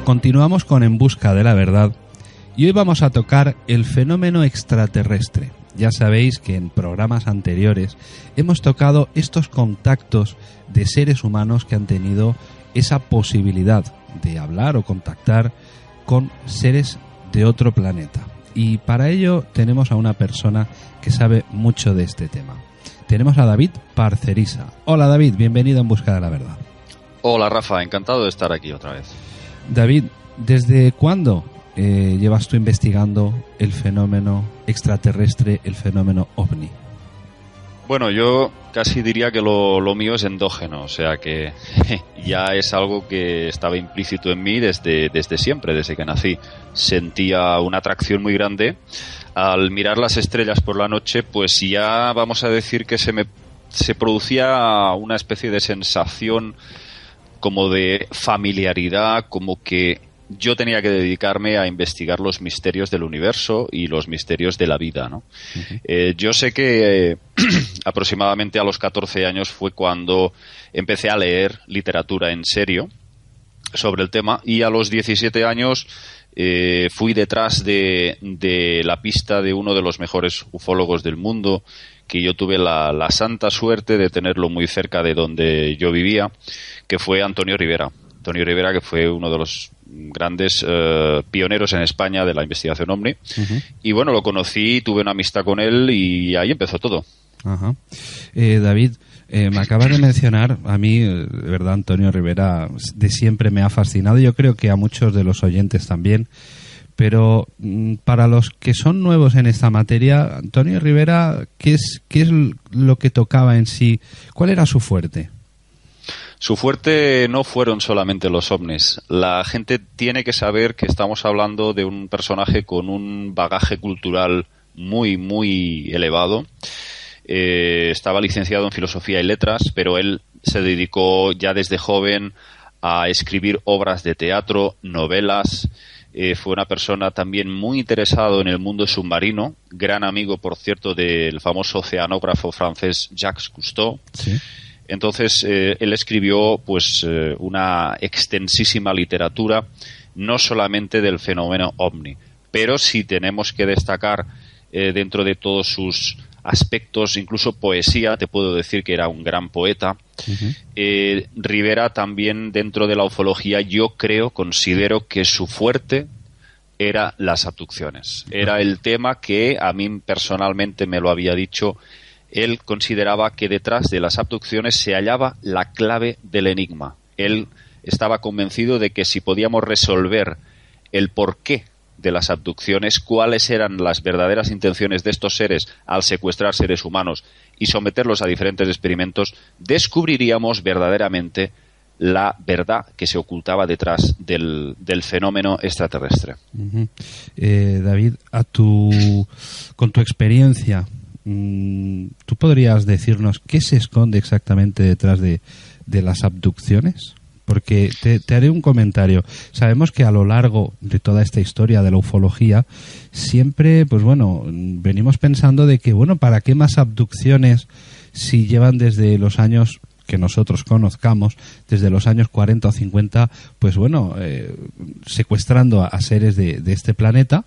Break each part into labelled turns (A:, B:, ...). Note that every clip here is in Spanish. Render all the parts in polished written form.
A: Continuamos con En Busca de la Verdad y hoy vamos a tocar el fenómeno extraterrestre. Ya sabéis que en programas anteriores hemos tocado estos contactos de seres humanos que han tenido esa posibilidad de hablar o contactar con seres de otro planeta. Y para ello tenemos a una persona que sabe mucho de este tema. Tenemos a David Parcerisa. Hola David, bienvenido a En Busca de la Verdad.
B: Hola Rafa, encantado de estar aquí otra vez.
A: David, ¿desde cuándo llevas tú investigando el fenómeno extraterrestre, el fenómeno OVNI?
B: Bueno, yo casi diría que lo mío es endógeno, o sea que ya es algo que estaba implícito en mí desde siempre, desde que nací. Sentía una atracción muy grande. Al mirar las estrellas por la noche, pues ya vamos a decir que se producía una especie de sensación como de familiaridad, como que yo tenía que dedicarme a investigar los misterios del universo y los misterios de la vida, ¿no? Uh-huh. Yo sé que aproximadamente a los 14 años fue cuando empecé a leer literatura en serio sobre el tema, y a los 17 años fui detrás de la pista de uno de los mejores ufólogos del mundo, que yo tuve la santa suerte de tenerlo muy cerca de donde yo vivía, que fue Antonio Rivera. Antonio Rivera, que fue uno de los grandes pioneros en España de la investigación OVNI. Uh-huh. Y bueno, lo conocí, tuve una amistad con él y ahí empezó todo.
A: Ajá. David, me acabas de mencionar, a mí, de verdad, Antonio Rivera de siempre me ha fascinado. Yo creo que a muchos de los oyentes también. Pero para los que son nuevos en esta materia, Antonio Rivera, ¿qué es lo que tocaba en sí? ¿Cuál era su fuerte?
B: Su fuerte no fueron solamente los ovnis. La gente tiene que saber que estamos hablando de un personaje con un bagaje cultural muy, muy elevado. Estaba licenciado en Filosofía y Letras, pero él se dedicó ya desde joven a escribir obras de teatro, novelas. Fue una persona también muy interesado en el mundo submarino, gran amigo, por cierto, del famoso oceanógrafo francés Jacques Cousteau. Sí. Entonces, él escribió pues una extensísima literatura, no solamente del fenómeno OVNI, pero sí tenemos que destacar dentro de todos sus aspectos, incluso poesía, te puedo decir que era un gran poeta. Uh-huh. Rivera también, dentro de la ufología, considero que su fuerte era las abducciones. Era el tema que a mí personalmente me lo había dicho. Él consideraba que detrás de las abducciones se hallaba la clave del enigma. Él estaba convencido de que si podíamos resolver el porqué de las abducciones, cuáles eran las verdaderas intenciones de estos seres al secuestrar seres humanos y someterlos a diferentes experimentos, descubriríamos verdaderamente la verdad que se ocultaba detrás del fenómeno extraterrestre.
A: Uh-huh. David, con tu experiencia, ¿tú podrías decirnos qué se esconde exactamente detrás de las abducciones? Porque te haré un comentario. Sabemos que a lo largo de toda esta historia de la ufología, siempre, pues bueno, venimos pensando de que, bueno, ¿para qué más abducciones si llevan desde los años que nosotros conozcamos, desde los años 40 o 50, pues bueno, secuestrando a seres de este planeta?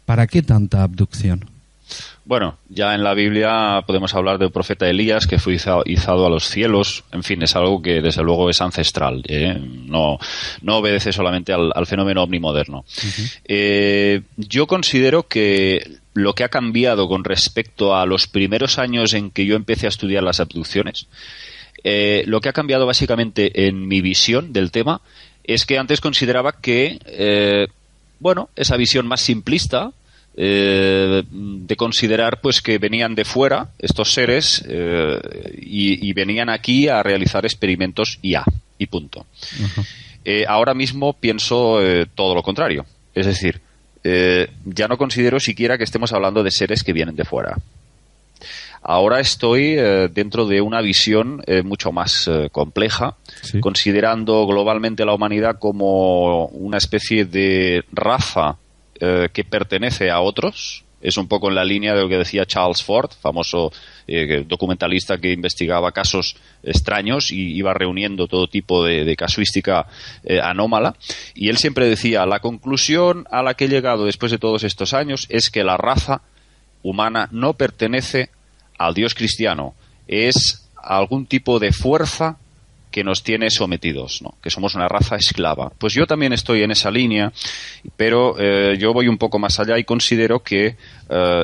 A: ¿Para qué tanta abducción?
B: Bueno, ya en la Biblia podemos hablar del profeta Elías, que fue izado a los cielos. En fin, es algo que desde luego es ancestral, no obedece solamente al fenómeno ovni moderno. Uh-huh. Yo considero que lo que ha cambiado con respecto a los primeros años en que yo empecé a estudiar las abducciones, lo que ha cambiado básicamente en mi visión del tema es que antes consideraba que, esa visión más simplista, de considerar pues que venían de fuera estos seres y venían aquí a realizar experimentos y punto. Uh-huh. Ahora mismo pienso todo lo contrario, es decir, ya no considero siquiera que estemos hablando de seres que vienen de fuera. Ahora estoy dentro de una visión mucho más compleja, sí, considerando globalmente a la humanidad como una especie de raza que pertenece a otros. Es un poco en la línea de lo que decía Charles Ford, famoso documentalista que investigaba casos extraños y iba reuniendo todo tipo de casuística anómala. Y él siempre decía, la conclusión a la que he llegado después de todos estos años es que la raza humana no pertenece al Dios cristiano, es algún tipo de fuerza que nos tiene sometidos, ¿no? Que somos una raza esclava. Pues yo también estoy en esa línea, pero yo voy un poco más allá y considero que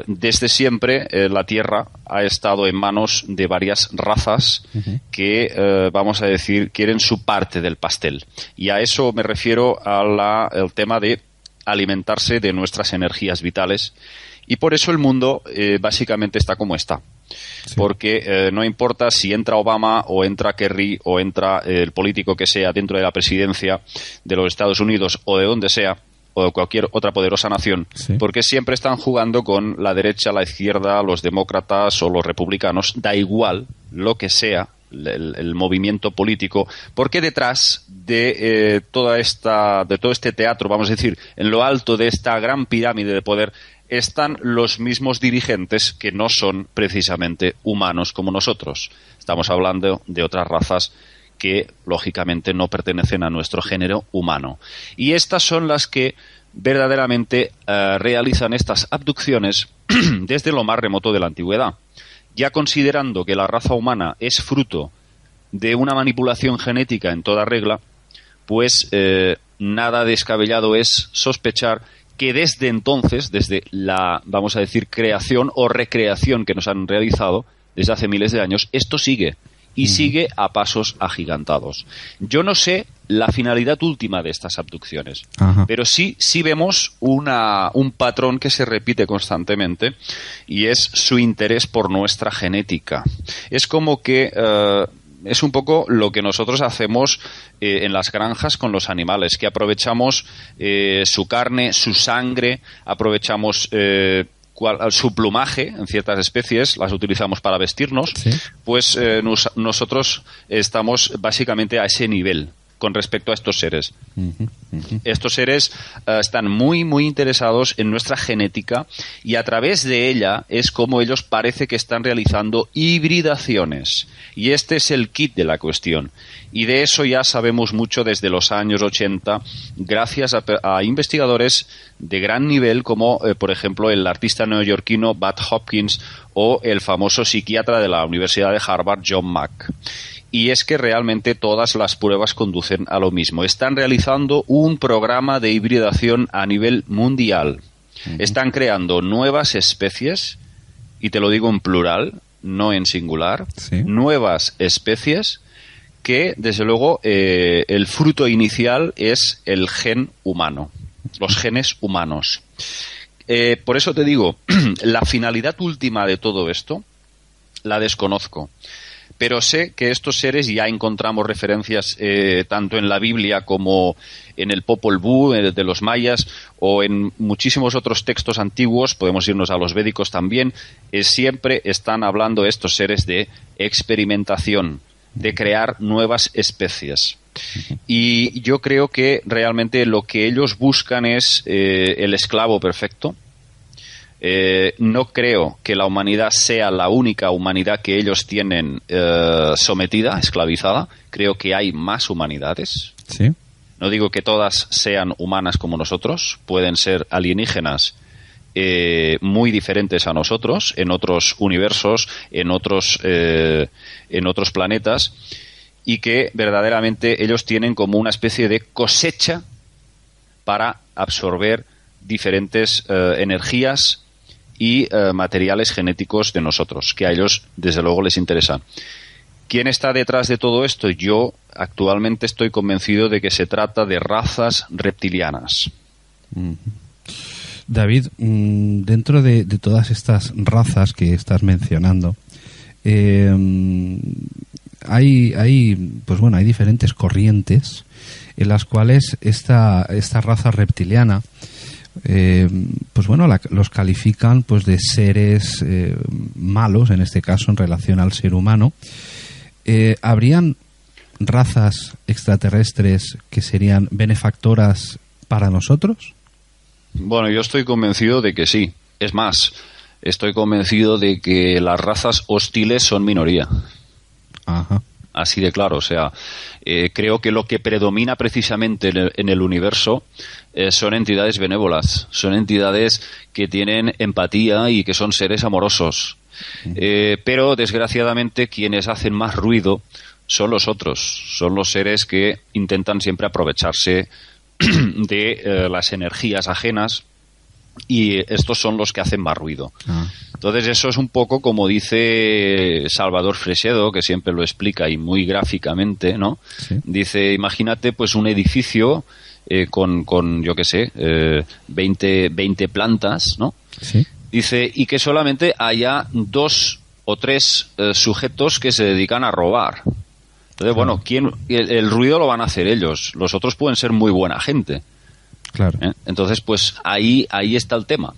B: desde siempre la Tierra ha estado en manos de varias razas que, vamos a decir, quieren su parte del pastel. Y a eso me refiero al tema de alimentarse de nuestras energías vitales. Y por eso el mundo básicamente está como está. Sí. Porque no importa si entra Obama o entra Kerry o entra el político que sea dentro de la presidencia de los Estados Unidos o de donde sea, o de cualquier otra poderosa nación, sí. Porque siempre están jugando con la derecha, la izquierda, los demócratas o los republicanos, da igual lo que sea el movimiento político, porque detrás de todo este teatro, vamos a decir, en lo alto de esta gran pirámide de poder, están los mismos dirigentes que no son precisamente humanos como nosotros. Estamos hablando de otras razas que, lógicamente, no pertenecen a nuestro género humano. Y estas son las que verdaderamente realizan estas abducciones desde lo más remoto de la antigüedad. Ya considerando que la raza humana es fruto de una manipulación genética en toda regla, pues nada descabellado es sospechar que desde entonces, desde la, vamos a decir, creación o recreación que nos han realizado desde hace miles de años, esto sigue. Y sigue a pasos agigantados. Yo no sé la finalidad última de estas abducciones, pero sí vemos un patrón que se repite constantemente y es su interés por nuestra genética. Es como que es un poco lo que nosotros hacemos en las granjas con los animales, que aprovechamos su carne, su sangre, aprovechamos su plumaje en ciertas especies, las utilizamos para vestirnos, ¿sí? Pues nosotros estamos básicamente a ese nivel con respecto a estos seres. Estos seres están muy, muy interesados en nuestra genética y a través de ella es como ellos parece que están realizando hibridaciones. Y este es el kit de la cuestión. Y de eso ya sabemos mucho desde los años 80, gracias a investigadores de gran nivel como, por ejemplo, el artista neoyorquino Bud Hopkins o el famoso psiquiatra de la Universidad de Harvard, John Mack. Y es que realmente todas las pruebas conducen a lo mismo. Están realizando un programa de hibridación a nivel mundial. Están creando nuevas especies, y te lo digo en plural, no en singular, ¿sí? Nuevas especies que, desde luego, el fruto inicial es el gen humano, los genes humanos. Por eso te digo, la finalidad última de todo esto la desconozco. Pero sé que estos seres ya encontramos referencias tanto en la Biblia como en el Popol Vuh de los mayas o en muchísimos otros textos antiguos, podemos irnos a los védicos también, siempre están hablando estos seres de experimentación, de crear nuevas especies. Y yo creo que realmente lo que ellos buscan es el esclavo perfecto. No creo que la humanidad sea la única humanidad que ellos tienen sometida, esclavizada. Creo que hay más humanidades. ¿Sí? No digo que todas sean humanas como nosotros. Pueden ser alienígenas muy diferentes a nosotros, en otros universos, en otros planetas, y que verdaderamente ellos tienen como una especie de cosecha para absorber diferentes energías y materiales genéticos de nosotros, que a ellos desde luego les interesan. ¿Quién está detrás de todo esto? Yo actualmente estoy convencido de que se trata de razas reptilianas.
A: David, dentro de todas estas razas que estás mencionando, hay diferentes corrientes en las cuales esta raza reptiliana los califican pues de seres malos, en este caso en relación al ser humano. ¿Habrían razas extraterrestres que serían benefactoras para nosotros?
B: Bueno, yo estoy convencido de que sí. Es más, estoy convencido de que las razas hostiles son minoría.
A: Ajá.
B: Así de claro, o sea, creo que lo que predomina precisamente en el universo son entidades benévolas, son entidades que tienen empatía y que son seres amorosos. Pero desgraciadamente quienes hacen más ruido son los otros, son los seres que intentan siempre aprovecharse de las energías ajenas, y estos son los que hacen más ruido. Entonces eso es un poco como dice Salvador Freixedo, que siempre lo explica y muy gráficamente, ¿no?
A: Sí.
B: Dice, imagínate pues un edificio con yo qué sé, 20 plantas, ¿no?
A: Sí.
B: Dice, y que solamente haya 2 o 3 sujetos que se dedican a robar. Entonces, bueno, el ruido lo van a hacer ellos. Los otros pueden ser muy buena gente.
A: Claro.
B: Entonces, pues ahí está el tema.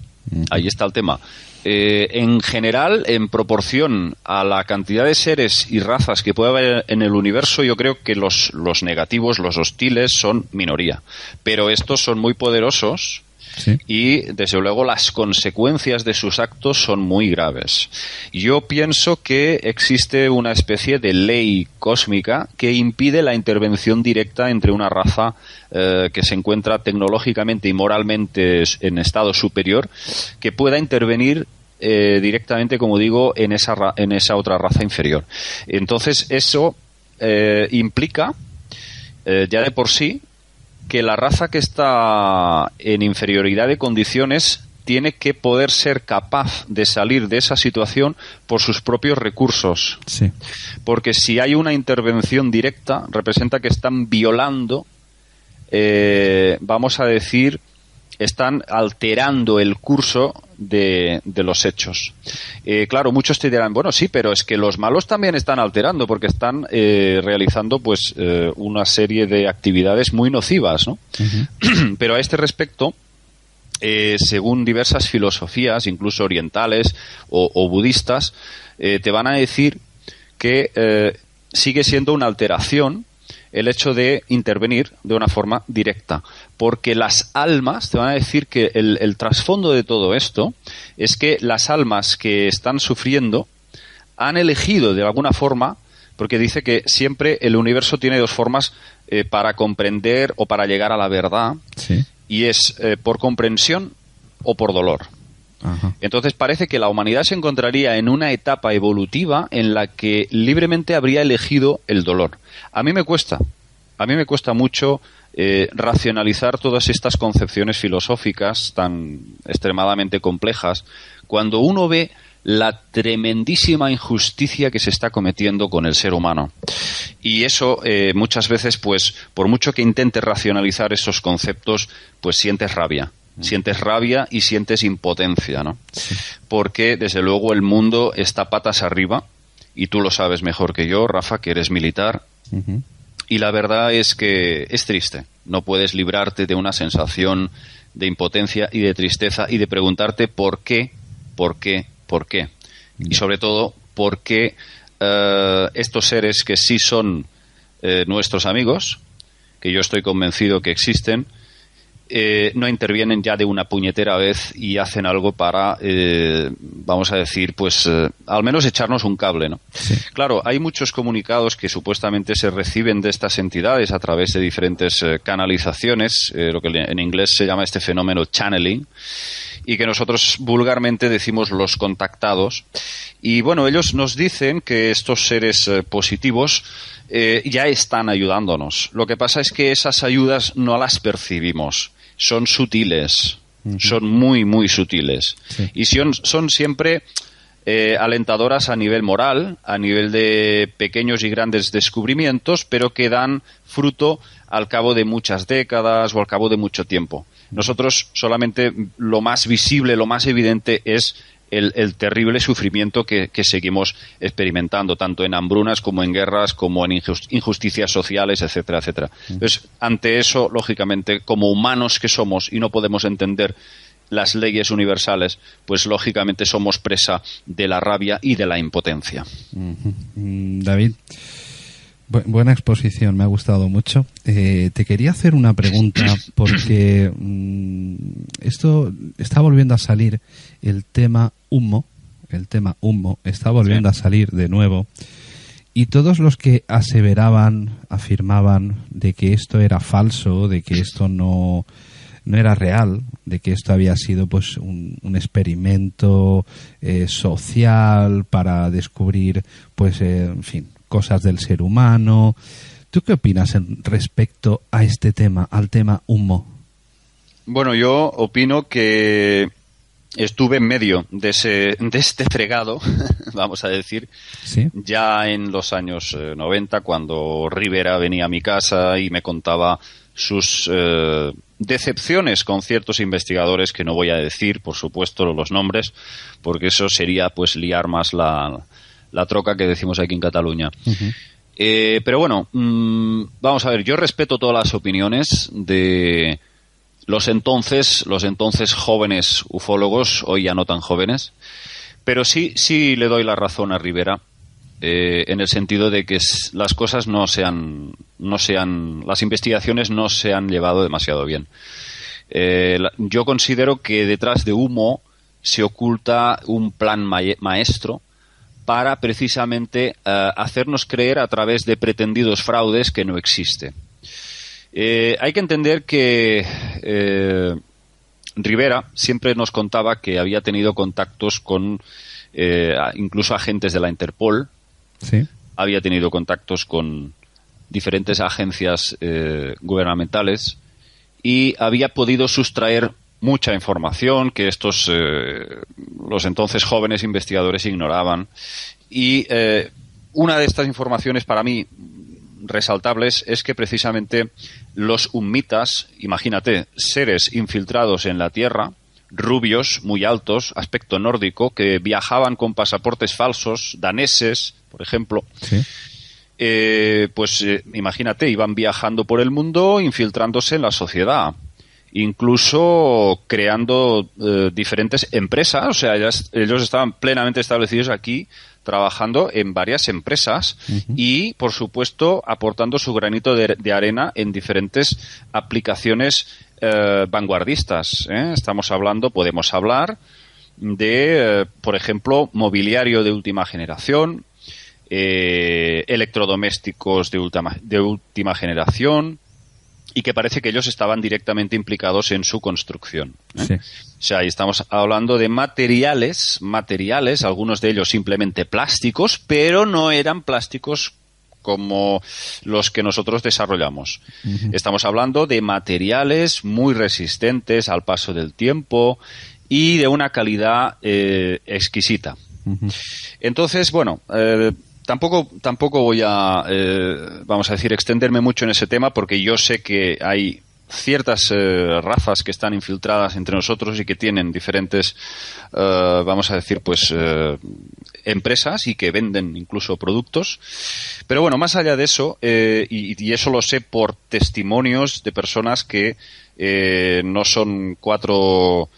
B: Ahí está el tema. En general, en proporción a la cantidad de seres y razas que puede haber en el universo, yo creo que los negativos, los hostiles, son minoría. Pero estos son muy poderosos.
A: Sí.
B: Y, desde luego, las consecuencias de sus actos son muy graves. Yo pienso que existe una especie de ley cósmica que impide la intervención directa entre una raza que se encuentra tecnológicamente y moralmente en estado superior, que pueda intervenir directamente, como digo, en esa otra raza inferior. Entonces, eso implica, ya de por sí, que la raza que está en inferioridad de condiciones tiene que poder ser capaz de salir de esa situación por sus propios recursos.
A: Sí.
B: Porque si hay una intervención directa, representa que están violando, vamos a decir, están alterando el curso de los hechos. Claro, muchos te dirán, bueno, sí, pero es que los malos también están alterando porque están realizando pues una serie de actividades muy nocivas, ¿no? Uh-huh. Pero a este respecto, según diversas filosofías, incluso orientales o budistas, te van a decir que sigue siendo una alteración el hecho de intervenir de una forma directa, porque las almas, te van a decir que el trasfondo de todo esto es que las almas que están sufriendo han elegido de alguna forma, porque dice que siempre el universo tiene 2 formas para comprender o para llegar a la verdad,
A: sí.
B: Y es por comprensión o por dolor.
A: Ajá.
B: Entonces parece que la humanidad se encontraría en una etapa evolutiva en la que libremente habría elegido el dolor. A mí me cuesta mucho racionalizar todas estas concepciones filosóficas tan extremadamente complejas cuando uno ve la tremendísima injusticia que se está cometiendo con el ser humano. Y eso muchas veces, pues, por mucho que intentes racionalizar esos conceptos, pues sientes rabia. Sientes rabia y sientes impotencia, ¿no? Sí. Porque, desde luego, el mundo está patas arriba, y tú lo sabes mejor que yo, Rafa, que eres militar, uh-huh. Y la verdad es que es triste. No puedes librarte de una sensación de impotencia y de tristeza y de preguntarte por qué. Y sobre todo, por qué estos seres que sí son nuestros amigos, que yo estoy convencido que existen, no intervienen ya de una puñetera vez y hacen algo para, vamos a decir, pues al menos echarnos un cable, ¿no? Sí. Claro, hay muchos comunicados que supuestamente se reciben de estas entidades a través de diferentes canalizaciones, lo que en inglés se llama este fenómeno channeling, y que nosotros vulgarmente decimos los contactados. Y bueno, ellos nos dicen que estos seres positivos ya están ayudándonos. Lo que pasa es que esas ayudas no las percibimos. Son sutiles, uh-huh. Son muy, muy sutiles. Sí. Y son siempre alentadoras a nivel moral, a nivel de pequeños y grandes descubrimientos, pero que dan fruto al cabo de muchas décadas o al cabo de mucho tiempo. Nosotros solamente lo más visible, lo más evidente es el terrible sufrimiento que seguimos experimentando, tanto en hambrunas como en guerras, como en injusticias sociales, etcétera, etcétera. Entonces, ante eso, lógicamente, como humanos que somos y no podemos entender las leyes universales, pues lógicamente somos presa de la rabia y de la impotencia.
A: David, Buena exposición, me ha gustado mucho. Te quería hacer una pregunta porque esto está volviendo a salir, el tema humo está volviendo a salir de nuevo, y todos los que afirmaban de que esto era falso, de que esto no era real, de que esto había sido pues un experimento social para descubrir pues en fin, cosas del ser humano. ¿Tú qué opinas respecto a este tema, al tema humo?
B: Bueno, yo opino que estuve en medio de este fregado, vamos a decir,
A: ¿sí?
B: Ya en los años 90, cuando Rivera venía a mi casa y me contaba sus decepciones con ciertos investigadores, que no voy a decir, por supuesto, los nombres, porque eso sería pues liar más la troca que decimos aquí en Cataluña.
A: Uh-huh.
B: Pero bueno, vamos a ver, yo respeto todas las opiniones de los entonces jóvenes ufólogos, hoy ya no tan jóvenes, pero sí le doy la razón a Rivera, en el sentido de que las cosas las investigaciones no se han llevado demasiado bien. Yo considero que detrás de humo se oculta un plan maestro para precisamente hacernos creer a través de pretendidos fraudes que no existe. Hay que entender que Rivera siempre nos contaba que había tenido contactos con incluso agentes de la Interpol.
A: Sí.
B: Había tenido contactos con diferentes agencias gubernamentales y había podido sustraer mucha información que los entonces jóvenes investigadores ignoraban. Y una de estas informaciones para mí resaltables es que precisamente los humitas, imagínate, seres infiltrados en la Tierra, rubios, muy altos, aspecto nórdico, que viajaban con pasaportes falsos, daneses, por ejemplo.
A: Sí.
B: Imagínate, iban viajando por el mundo, infiltrándose en la sociedad, incluso creando diferentes empresas. O sea, ellos estaban plenamente establecidos aquí, trabajando en varias empresas. Uh-huh. Y, por supuesto, aportando su granito de arena en diferentes aplicaciones vanguardistas. Podemos hablar de, por ejemplo, mobiliario de última generación, electrodomésticos de última generación, y que parece que ellos estaban directamente implicados en su construcción.
A: Sí.
B: O sea, ahí estamos hablando de materiales, algunos de ellos simplemente plásticos, pero no eran plásticos como los que nosotros desarrollamos. Uh-huh. Estamos hablando de materiales muy resistentes al paso del tiempo y de una calidad exquisita. Uh-huh. Entonces, bueno, tampoco voy a, vamos a decir, extenderme mucho en ese tema, porque yo sé que hay ciertas razas que están infiltradas entre nosotros y que tienen diferentes, vamos a decir, pues empresas y que venden incluso productos. Pero bueno, más allá de eso, y eso lo sé por testimonios de personas que no son cuatro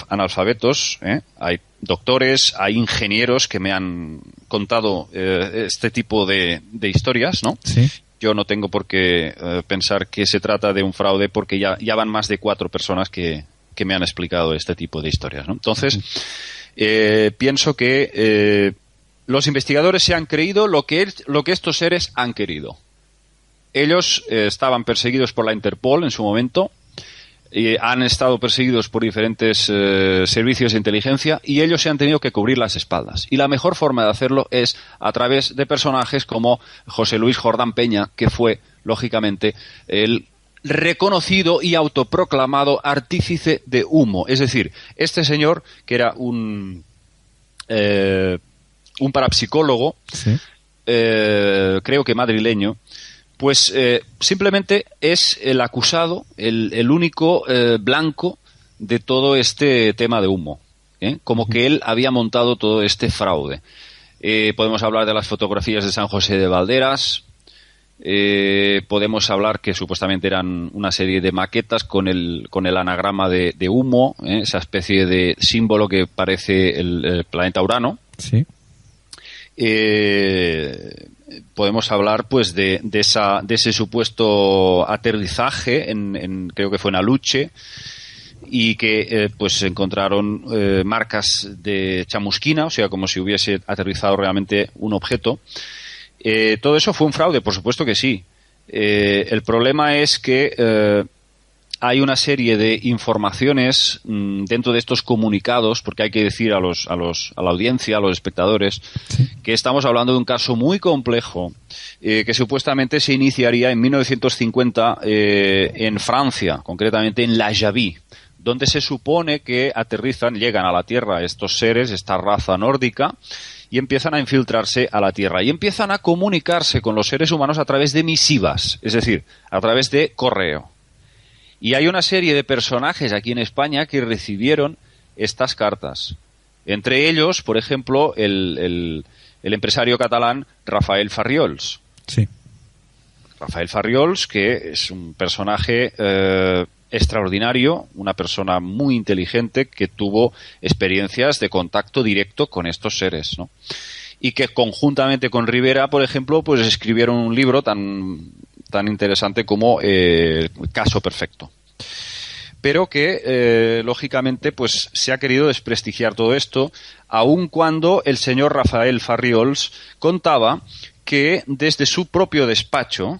B: analfabetos, hay doctores, hay ingenieros que me han contado este tipo de historias, ¿no?
A: Sí.
B: Yo no tengo por qué pensar que se trata de un fraude, porque ya van más de 4 personas que me han explicado este tipo de historias, ¿no? Entonces, pienso que los investigadores se han creído lo que estos seres han querido. Ellos estaban perseguidos por la Interpol en su momento, han estado perseguidos por diferentes servicios de inteligencia, y ellos se han tenido que cubrir las espaldas. Y la mejor forma de hacerlo es a través de personajes como José Luis Jordán Peña, que fue, lógicamente, el reconocido y autoproclamado artífice de humo. Es decir, este señor, que era un parapsicólogo,
A: sí,
B: creo que madrileño, pues simplemente es el acusado, el único blanco de todo este tema de humo, como que él había montado todo este fraude. Podemos hablar de las fotografías de San José de Valderas, podemos hablar que supuestamente eran una serie de maquetas con el anagrama de humo, esa especie de símbolo que parece el planeta Urano.
A: Sí.
B: podemos hablar pues de ese supuesto aterrizaje creo que fue en Aluche, y que pues encontraron marcas de chamusquina, o sea, como si hubiese aterrizado realmente un objeto. ¿Todo eso fue un fraude? Por supuesto que sí. El problema es que hay una serie de informaciones dentro de estos comunicados, porque hay que decir a la audiencia, a los espectadores, sí, que estamos hablando de un caso muy complejo que supuestamente se iniciaría en 1950 en Francia, concretamente en La Javie, donde se supone que llegan a la Tierra estos seres, esta raza nórdica, y empiezan a infiltrarse a la Tierra y empiezan a comunicarse con los seres humanos a través de misivas, es decir, a través de correo. Y hay una serie de personajes aquí en España que recibieron estas cartas. Entre ellos, por ejemplo, el empresario catalán Rafael Farriols.
A: Sí.
B: Rafael Farriols, que es un personaje extraordinario, una persona muy inteligente que tuvo experiencias de contacto directo con estos seres, ¿no? Y que conjuntamente con Rivera, por ejemplo, pues escribieron un libro tan interesante como Caso Perfecto. Pero que, lógicamente, pues se ha querido desprestigiar todo esto, aun cuando el señor Rafael Farriols contaba que desde su propio despacho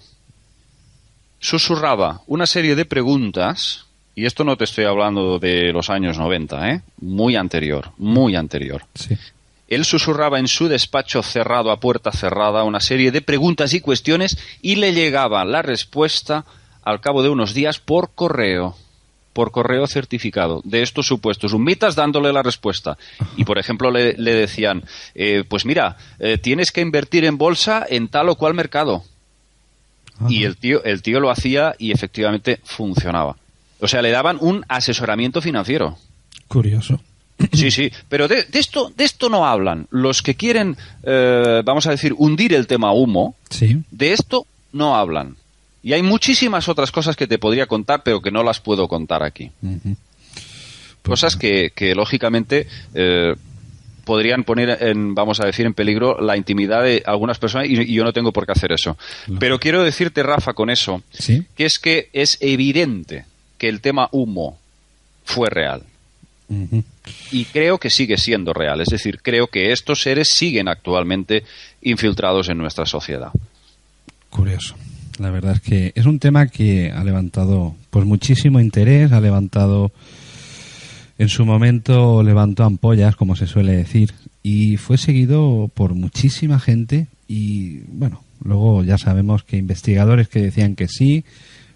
B: susurraba una serie de preguntas, y esto no te estoy hablando de los años 90, muy anterior.
A: Sí.
B: Él susurraba en su despacho cerrado a puerta cerrada una serie de preguntas y cuestiones y le llegaba la respuesta al cabo de unos días por correo certificado de estos supuestos humitas, dándole la respuesta. Y por ejemplo le decían, pues mira, tienes que invertir en bolsa en tal o cual mercado. Ajá. Y el tío lo hacía y efectivamente funcionaba. O sea, le daban un asesoramiento financiero.
A: Curioso.
B: Sí, pero de esto no hablan. Los que quieren, vamos a decir, hundir el tema humo,
A: sí,
B: de esto no hablan. Y hay muchísimas otras cosas que te podría contar, pero que no las puedo contar aquí.
A: Uh-huh.
B: Cosas que lógicamente, podrían poner vamos a decir, en peligro la intimidad de algunas personas, y yo no tengo por qué hacer eso. Claro. Pero quiero decirte, Rafa, con eso,
A: ¿sí?,
B: que es evidente que el tema humo fue real.
A: Uh-huh.
B: Y creo que sigue siendo real. Es decir, creo que estos seres siguen actualmente infiltrados en nuestra sociedad.
A: Curioso. La verdad es que es un tema que ha levantado pues muchísimo interés, ha levantado, en su momento levantó ampollas, como se suele decir, y fue seguido por muchísima gente. Y bueno, luego ya sabemos que investigadores que decían que sí,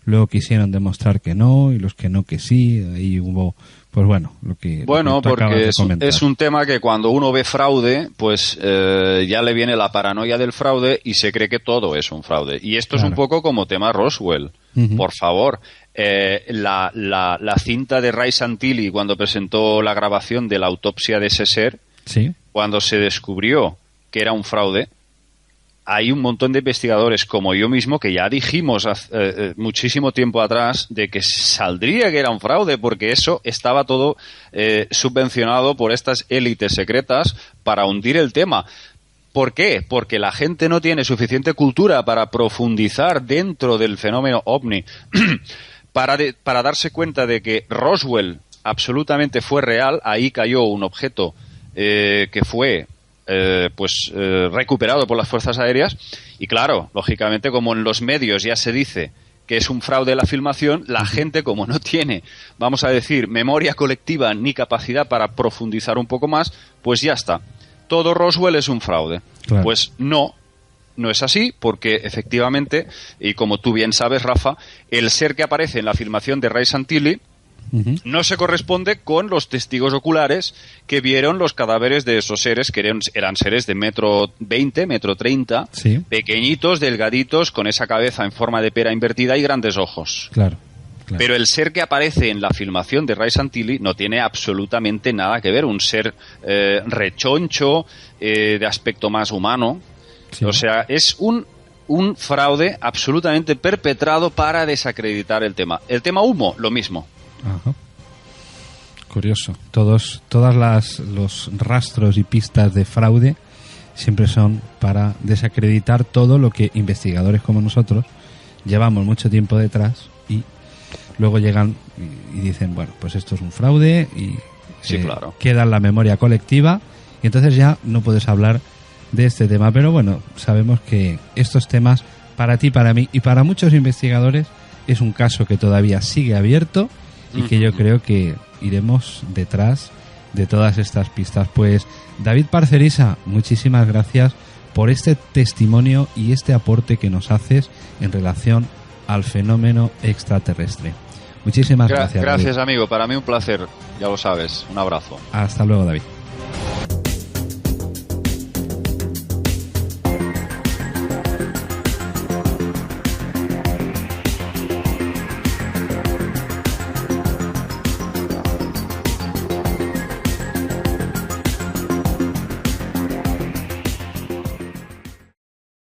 A: luego quisieron demostrar que no, y los que no que sí. Ahí hubo, pues bueno, lo que
B: porque es un tema que cuando uno ve fraude, pues ya le viene la paranoia del fraude y se cree que todo es un fraude. Y esto, claro, es un poco como tema Roswell. Uh-huh. Por favor, la cinta de Ray Santilli, cuando presentó la grabación de la autopsia de ese ser,
A: ¿sí?,
B: cuando se descubrió que era un fraude, hay un montón de investigadores como yo mismo que ya dijimos muchísimo tiempo atrás de que saldría que era un fraude, porque eso estaba todo subvencionado por estas élites secretas para hundir el tema. ¿Por qué? Porque la gente no tiene suficiente cultura para profundizar dentro del fenómeno ovni para darse cuenta de que Roswell absolutamente fue real. Ahí cayó un objeto que fue recuperado por las fuerzas aéreas, y claro, lógicamente, como en los medios ya se dice que es un fraude la filmación, la gente, como no tiene, vamos a decir, memoria colectiva ni capacidad para profundizar un poco más, pues ya está, todo Roswell es un fraude. Claro. Pues no es así, porque efectivamente, y como tú bien sabes, Rafa, el ser que aparece en la filmación de Ray Santilli uh-huh, no se corresponde con los testigos oculares que vieron los cadáveres de esos seres, que eran seres de 1,20 m, 1,30 m,
A: sí,
B: pequeñitos, delgaditos, con esa cabeza en forma de pera invertida y grandes ojos.
A: Claro.
B: Pero el ser que aparece en la filmación de Ray Santilli no tiene absolutamente nada que ver. Un ser rechoncho, de aspecto más humano. Sí. O sea, es un fraude absolutamente perpetrado para desacreditar el tema. El tema humo, lo mismo.
A: Ajá. Curioso. Todos los rastros y pistas de fraude siempre son para desacreditar todo lo que investigadores como nosotros llevamos mucho tiempo detrás y luego llegan y dicen, bueno, pues esto es un fraude y
B: sí, claro,
A: queda en la memoria colectiva y entonces ya no puedes hablar de este tema. Pero bueno, sabemos que estos temas, para ti, para mí y para muchos investigadores, es un caso que todavía sigue abierto y que yo creo que iremos detrás de todas estas pistas. Pues David Parcerisa, muchísimas gracias por este testimonio y este aporte que nos haces en relación al fenómeno extraterrestre. Muchísimas gracias.
B: Gracias, David. Amigo, para mí un placer, ya lo sabes. Un abrazo.
A: Hasta luego, David.